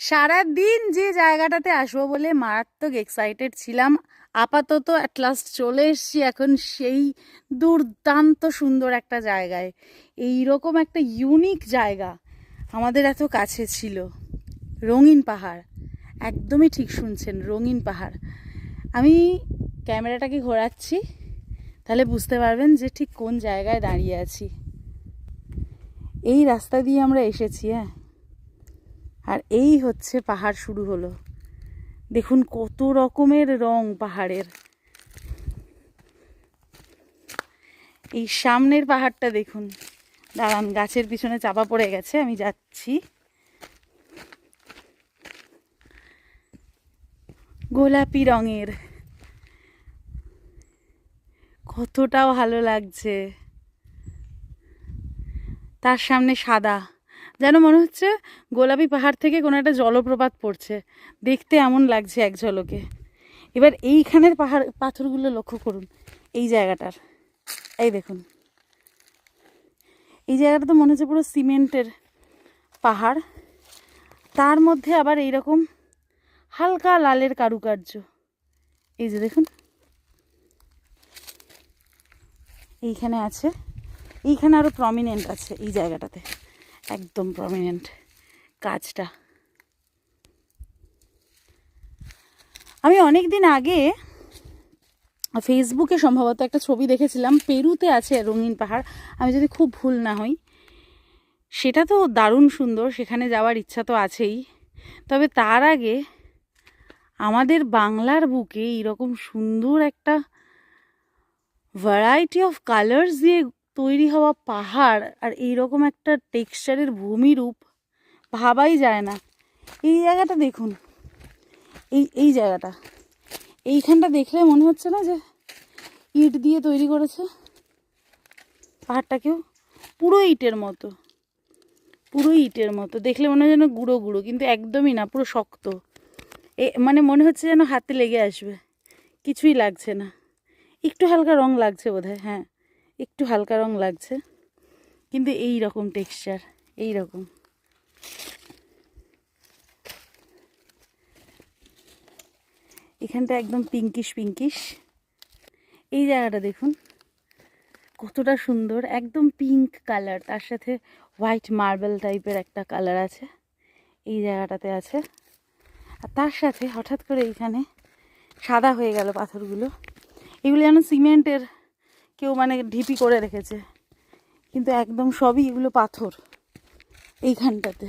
সারাদিন যে জায়গাটাতে আসবো বলে মারাত্মক এক্সাইটেড ছিলাম, আপাতত অ্যাট লাস্ট চলে এসেছি এখন সেই দুর্দান্ত সুন্দর একটা জায়গায়। এই রকম একটা ইউনিক জায়গা আমাদের এত কাছে ছিল। রঙিন পাহাড়, একদমই ঠিক শুনছেন, রঙিন পাহাড়। আমি ক্যামেরাটাকে ঘোরাচ্ছি, তাহলে বুঝতে পারবেন যে ঠিক কোন জায়গায় দাঁড়িয়ে আছি। এই রাস্তা দিয়ে আমরা এসেছি, হ্যাঁ, আর এই হচ্ছে পাহাড় শুরু হলো। দেখুন কত রকমের রং পাহাড়ের। এই সামনের পাহাড়টা দেখুন, দাঁড়ান, গাছের পিছনে চাপা পড়ে গেছে, আমি যাচ্ছি। গোলাপি রঙের, কতটা ভালো লাগছে। তার সামনে সাদা, যেন মনে হচ্ছে গোলাপি পাহাড় থেকে কোনো একটা জলপ্রপাত পড়ছে, দেখতে এমন লাগছে এক ঝলকে। এবার এইখানের পাহাড় পাথরগুলো লক্ষ্য করুন, এই জায়গাটার, এই দেখুন, এই জায়গাটা তো মনে হচ্ছে পুরো সিমেন্টের পাহাড়, তার মধ্যে আবার এইরকম হালকা লালের কারুকার্য। এই যে দেখুন, এইখানে আছে, এইখানে আরও প্রমিনেন্ট আছে, এই জায়গাটাতে একদম প্রমিনেন্ট কাজটা। আমি অনেক দিন আগে ফেসবুকে সম্ভবত একটা ছবি দেখেছিলাম, পেরুতে আছে রঙিন পাহাড়, আমি যদি খুব ভুল না হই। সেটা তো দারুণ সুন্দর, সেখানে যাওয়ার ইচ্ছা তো আছেই। তবে তার আগে আমাদের বাংলার বুকে এইরকম সুন্দর একটা ভ্যারাইটি অফ কালার্স দিয়ে তৈরি হওয়া পাহাড় আর এইরকম একটা টেক্সচারের ভূমিরূপ ভাবাই যায় না। এই জায়গাটা দেখুন, এই জায়গাটা, এইখানটা দেখলে মনে হচ্ছে না যে ইট দিয়ে তৈরি করেছে পাহাড়টাকেও? পুরো ইটের মতো, পুরো ইটের মতো দেখলে মনে হয় যেন গুঁড়ো গুঁড়ো, কিন্তু একদমই না, পুরো শক্ত। মানে মনে হচ্ছে যেন হাতে লেগে আসবে, কিছুই লাগছে না। একটু হালকা রং লাগছে বোধহয়, হ্যাঁ একটু হালকা রং লাগছে, কিন্তু এই রকম টেক্সচার, এই রকম। এখানটা একদম পিঙ্কিশ পিঙ্কিশ। এই জায়গাটা দেখুন কতটা সুন্দর, একদম পিঙ্ক কালার, তার সাথে হোয়াইট মার্বেল টাইপের একটা কালার আছে এই জায়গাটাতে আছে। আর তার সাথে হঠাৎ করে এইখানে সাদা হয়ে গেল পাথরগুলো। এগুলো যেন সিমেন্টের কেউ মানে ঢিপি করে রেখেছে, কিন্তু একদম সবই এগুলো পাথর এইখানটাতে।